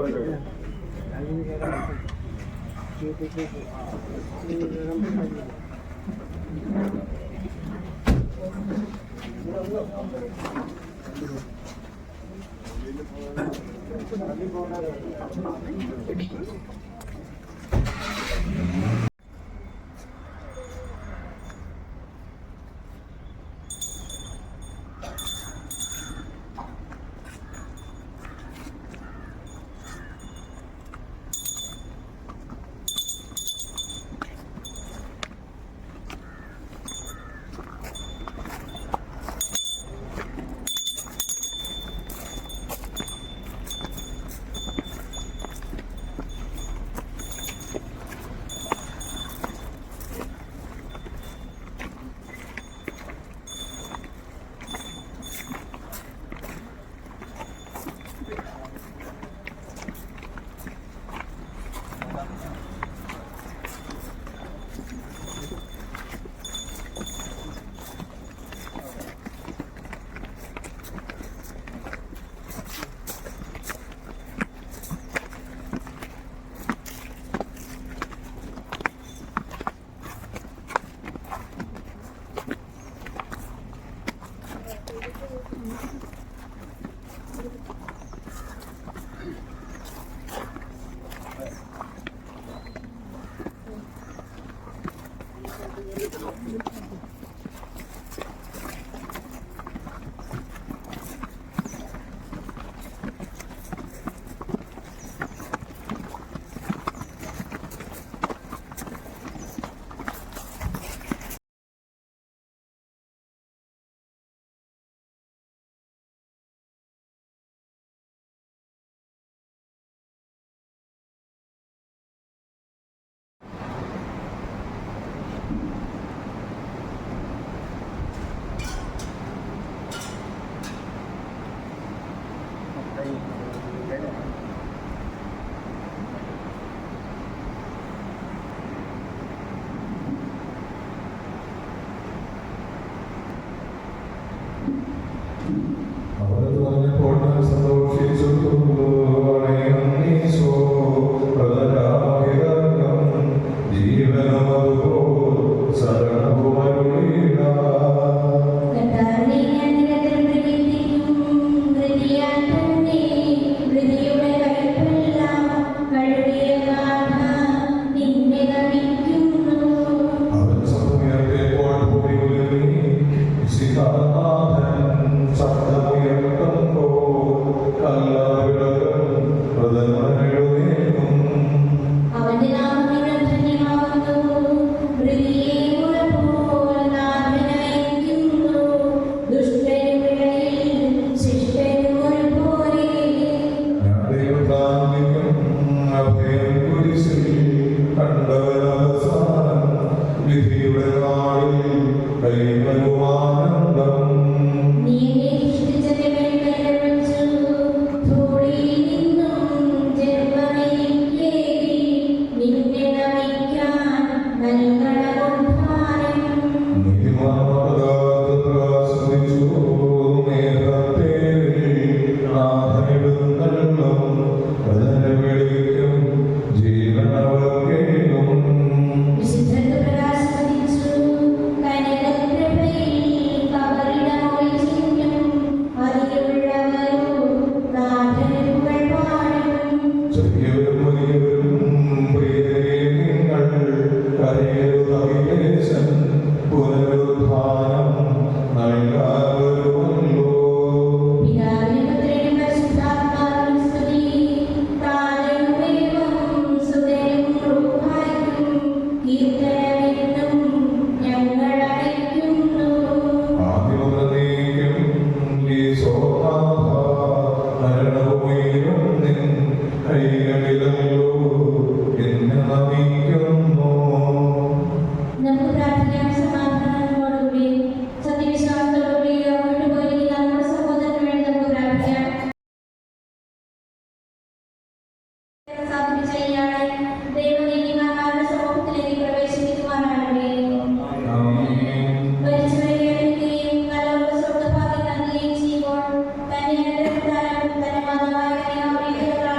ും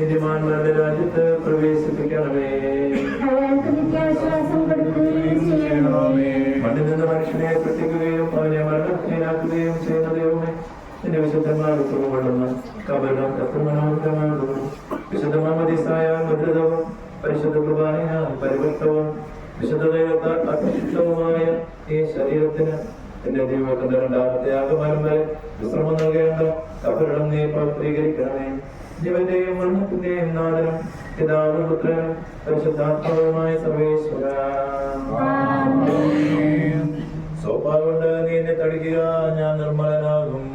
നിത്യമാന്മാരുടെ രാജ്യത്ത് പ്രവേശിപ്പിക്കണമേ. മണ്ണിൽ നിന്ന് മനുഷ്യനെ സൃഷ്ടിക്കുകയും അവനെ മരണത്തിനാക്കുകയും ചെയ്യുന്ന ദൈവമേ, എന്റെ വിശുദ്ധന്മാർ ഉത്തമകൊള്ളുന്ന കബരം എത്ര മനോഹരമാകുന്നു. വിശുദ്ധ മാമോദീസായ മുദ്രിതവും പരിശുദ്ധ കുർബാനയാൽ പരിവൃത്തവും വിശുദ്ധ ദൈവത്താൽ അധിഷ്ഠിതവുമായ ഈ ശരീരത്തിന് എന്റെ ദൈവത്തിന്റെ രണ്ടാമത്തെ ആഗമനം വരെ വിശ്രമം നൽകേണ്ട കബറിടം നീ പവിത്രീകരിക്കണമേ. ജീവന്റെയും മരണത്തിന്റെയും നാഥനും പിതാവും പുത്രനും പരിശുദ്ധാത്മാവുമായ സർവേശ്വര. സോപ്പാ കൊണ്ട് നീ എന്നെ തളിക്കുക, ഞാൻ നിർമ്മലനാകും.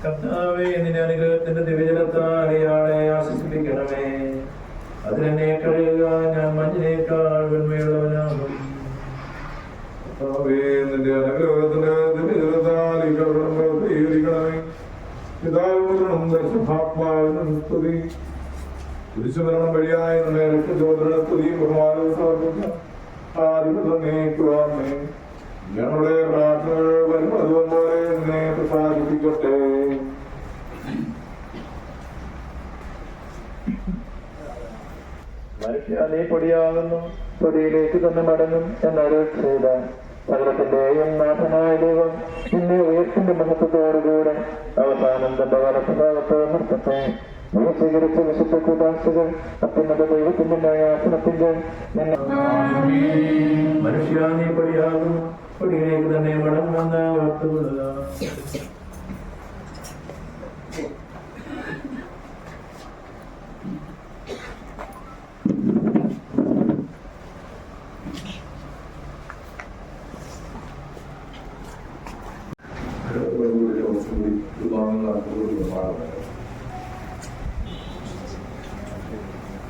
കർത്താവേ, നിന്റെ അനുഗ്രഹത്തിന്റെ ദിവ്യജലത്താൽ ഇയാളെ ആശ്വസിപ്പിക്കണമേ. അതിലെന്നെ കഴിയുക, ഞാൻ മഞ്ഞിനേക്കാൾ വെണ്മയുള്ളവനാകും. നിന്റെ അനുഗ്രഹത്തിന്റെ ദിവ്യജലത്താൽ ഈ കബറിടം പവിത്രീകരിക്കണമേ. പിതാവിനും പരിശുദ്ധാത്മാവിനും സ്തുതി. കുരിശുമരണം വഴിയായി നമ്മെ രക്ഷചോദന സ്തുതിയും ബഹുമാനവും സമർപ്പിക്കാം. ആദിമേ ഞങ്ങളുടെ പ്രാർത്ഥനകൾ വരുന്നതുപോലെ നിന്നെ പ്രസാദിപ്പിക്കട്ടെ. മനുഷ്യ നീ പൊടിയാകുന്നു, പൊടിയിലേക്ക് തന്നെ മടങ്ങും എന്നൊരു ചെയ്ത സകലത്തിന്റെയും നാഥനായ ദൈവം നിന്നെ ഉയർത്തിന്റെ മഹത്വത്തോടുകൂടെ അവസാനം തന്റെ വലത്തുഭാഗത്ത് നിർത്തട്ടെ. നീ സ്വീകരിച്ച വിശുദ്ധ കൂതാശകൾ അത്യുന്നത ദൈവത്തിന്റെ ന്യായാസനത്തിന്റെ മനുഷ്യ നീ പൊടിയാകുന്നു, പൊടിയിലേക്ക് തന്നെ മടങ്ങുമെന്ന് ഓർത്തുകൊള്ളുക.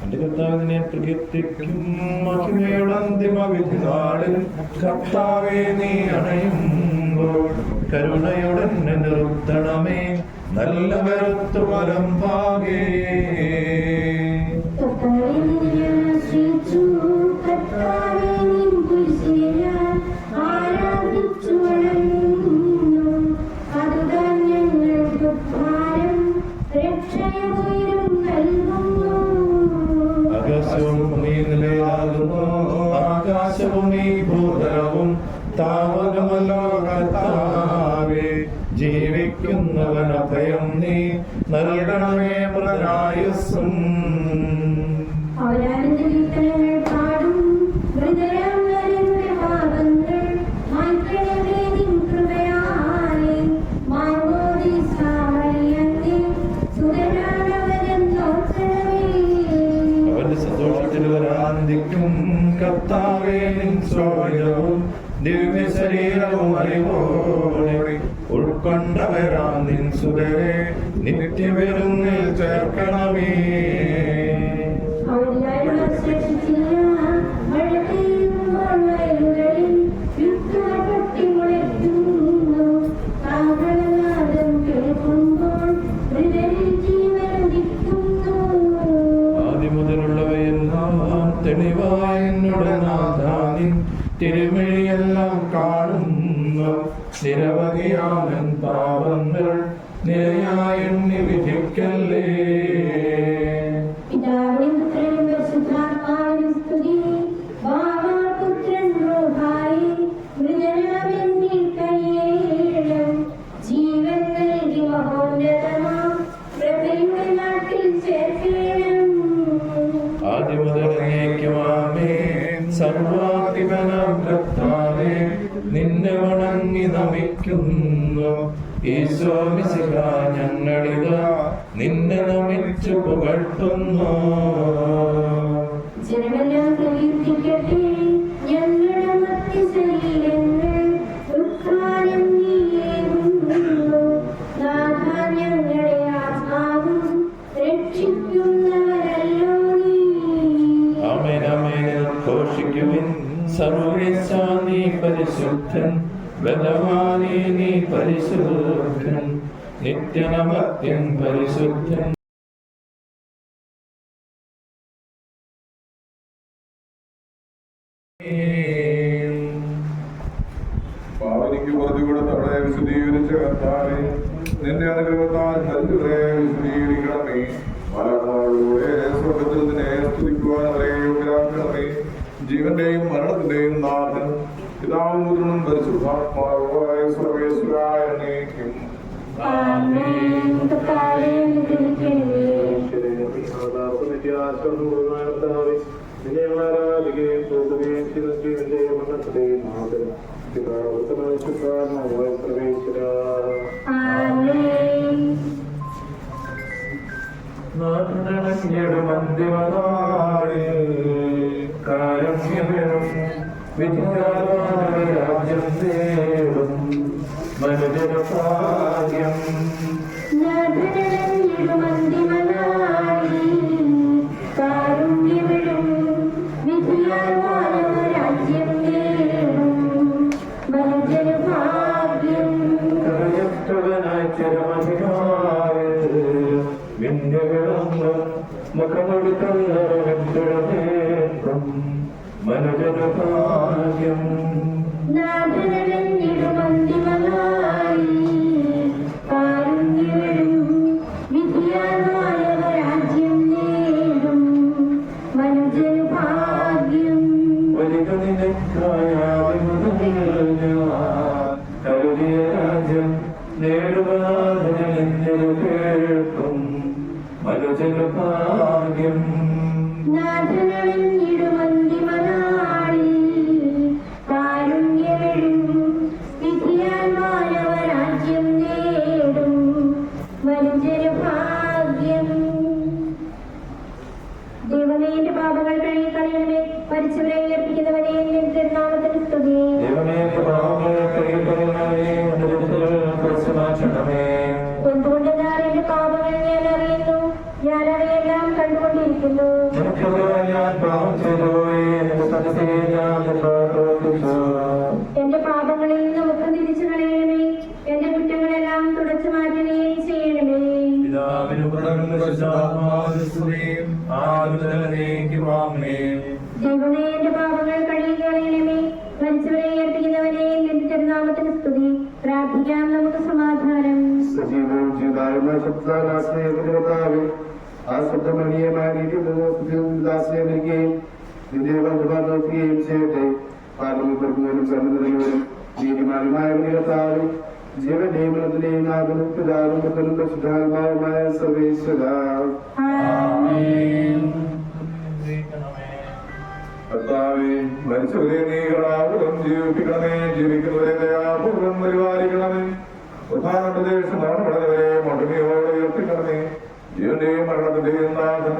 എന്റെ കർത്താവിനെ പ്രകീർത്തിക്കും മഹിമയുടെ അന്തിമ വിധിനാളിൽ കർത്താവേ നീ അണയുമ്പോൾ കരുണയുടെ നിർത്തണമേ നല്ല കരുത്തു വലമ്പാകേ. ആകാശവും ഈ ഭൂതലവും താവകമല്ലോ കർത്താവേ, ജീവിക്കുന്നവന ഭയം നീ നൽകണമേ മൃതനായുസ്സും. വരാന്തിക്കും കർത്താവേ നിൻ സ്വാഗതവും ദിവ്യ ശരീരവും അറിവോടെ ഉൾക്കൊണ്ടവരാ നിൻ സുതരെ നിത്യവിരുന്നിൽ ചേർക്കണമേ. തിരുമിഴിയെല്ലാം കാണുന്നു നിരവധിയാമൻ പാപങ്ങൾ നിരയായെണ്ണി വിധിക്കല്ലേ. ജീവൻ നൽകി മഹോന്നതമാം പ്രഭയുടെ നാട്ടിൽ ചേർക്കണം. ആദ്യം മുതലേക്കുമാമേ സർവാധിപനാം കർത്താവേ നിന്നെ വണങ്ങി നമിക്കുന്നു. ഈശോ മിശിഹാ ഞങ്ങളിതാ നിന്നെ നമിച്ചു പുകഴ്ത്തുന്നു. ജനമെല്ലാം പ്രകീർത്തിക്കട്ടെ ഞങ്ങളുടെ മധ്യശരീരങ്ങൾ ഉത്ഥാനം നീയേകുന്നു. നാഥ ഞങ്ങളുടെ ആത്മാവും രക്ഷിക്കുന്നവരല്ലോ നീ. ആമേൻ ആമേൻ ഘോഷിക്കുവിൻ. സർവേശാ നീ പരിശുദ്ധൻ, ബലവാനേ നീ പരിശുദ്ധൻ, നിത്യനമത്യൻ പരിശുദ്ധൻ. പാവനിക്ക് പുറത്തു കൊടുത്തവളെ വിശദീകരിച്ച കർത്താവേ നിന്റെ അനുഗ്രഹത്താൽ നല്ലവരെ വിശദീകരിക്കണമേ. മലകളോടെ സ്വർഗത്തിൽ നിന്നെ സ്തുതിക്കുവാൻ അവരെ യോഗ്യരാക്കണമേ. ജീവന്റെയും മരണത്തിന്റെയും നാഥൻ പിതാവും പുത്രനും പരിശുദ്ധാത്മാവുമായ സർവേശ്വരായ എന്നേക്കും. രാജ്യം നേടും മനുജനഭാഗ്യം. മുഖമെടുക്കും മനുജനഭാഗ്യം. വിധിയായ രാജ്യം നേടും മനുജന ഭാഗ്യം നാഥനണിഞ്ഞിടുമന്തിമനാളിൽ കാരുണ്യമെഴും വിധിയാൽ മാനവരാജ്യം നേടും മനുജര് ഭാഗ്യം. ദൈവമേ, എന്റെ പാപങ്ങൾ കഴുകിക്കളയണമേ. മരിച്ചവരെ ഉയർപ്പിക്കുന്നവനെ നിന്റെ തിരുനാമത്തിന് സ്തുതി. എന്തുകൊണ്ടെന്നാൽ എന്റെ പാപങ്ങൾ ഞാൻ അറിയുന്നു, ഞാൻ അവയെല്ലാം കണ്ടുകൊണ്ടിരിക്കുന്നു. എന്റെ പാപങ്ങളിൽ നിന്ന് മുഖം തിരിച്ചു കളയണമേ. എന്റെ കുറ്റങ്ങളെല്ലാം തുടച്ചു മാറ്റുകയും ചെയ്യണമേ. ദൈവമേ, എന്റെ പാപങ്ങൾ കഴുകി കളയണമേ. മരിച്ചവരെ ഉയർപ്പിക്കുന്നവനെ നിന്റെ തിരുനാമത്തിന് സ്തുതി. പ്രാർത്ഥിക്കാം, നമുക്ക് സമാധാനം. സജീവവും ജീവമായ ശബ്ദാശ്രയപ്പെടുത്താതെ ആ ശബ്ദമണീയമായ രീതിയിലാശ്രയിക്കുകയും നിന്റെ ബന്ധുമാർ നോക്കുകയും ചെയ്യട്ടെ. പാർലമെന്റും കർമ്മനിരവരും നീതിമാനുമായ നിരത്താലും ജീവന്റെയും മരണത്തിന്റെയും നാഥനും പിതാവും പുത്രനും പരിശുദ്ധാത്മാവുമായ സർവേശ്വര. കർത്താവേ, മരിച്ചവരെ നീ കടാപുരം ജീവിപ്പിക്കണമേ. ജീവിക്കുന്നവരെ ദയാപൂർവം പരിപാലിക്കണമേ. പ്രധാനപ്രദേശമാണ് വളരെ മടങ്ങിയോടെ ഉയർത്തിക്കണമേ. ജീവന്റെയും മരണത്തിന്റെയും നാഥൻ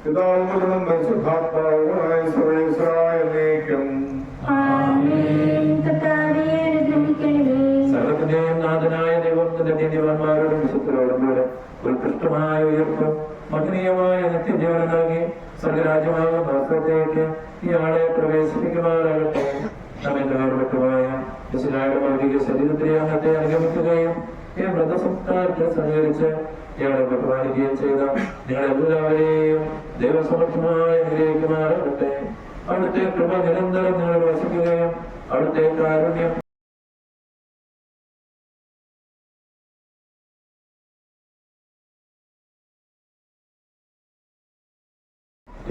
പിതാവും പുത്രനും പരിശുദ്ധാത്മാവുമായ സർവേശ്വരായ എന്നേക്കും. സർവത്തിന്റെയും നാഥനായ ദൈവത്തിന്റെ നീതിമാന്മാരോടും വിശുദ്ധരോടും കൂടെ ഉത്കൃഷ്ടമായ ഉയർപ്പും മഹനീയമായ നിത്യജീവനം നൽകി സ്വർഗരാജ്യമാകുന്ന വാസ്തവത്തേക്ക് ഇയാളെ പ്രവേശിപ്പിക്കുമാറാകട്ടെ. നമ്മെന്റെ വേർപെട്ടുമായ യേശുവിന്റെ ഭൗതിക ശരീരത്തിലെ അംഗത്തെ അനുഗമിക്കുകയും ഈ വ്രതസംസ്കാരത്തെ സഹകരിച്ച് ഇയാളെ ബഹുമാനിക്കുകയും ചെയ്ത നിങ്ങളെല്ലാവരെയും ദൈവസമർത്ഥമായി അനുഗ്രഹിക്കുമാറാകട്ടെ. അവിടുത്തെ കൃപ നിരന്തരം നിങ്ങൾ വസിക്കുകയും അവിടുത്തെ കാരുണ്യം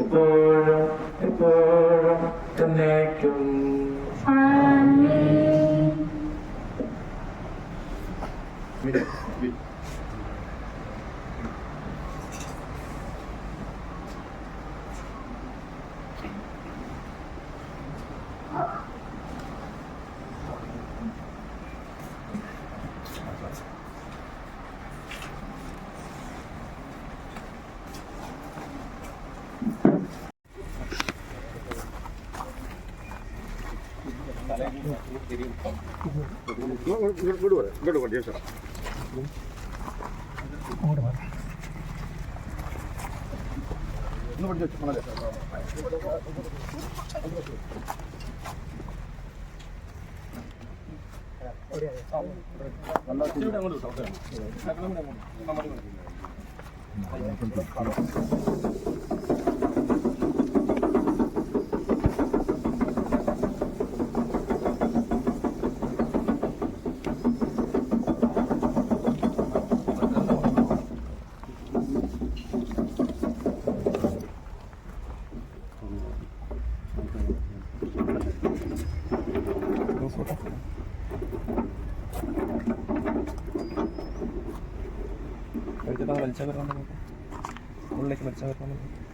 എപ്പോഴും എപ്പോഴും എന്നേക്കും. വലിച്ചാൽ വരണം ഉള്ളിലേക്ക് വലിച്ചാൽ വരണം.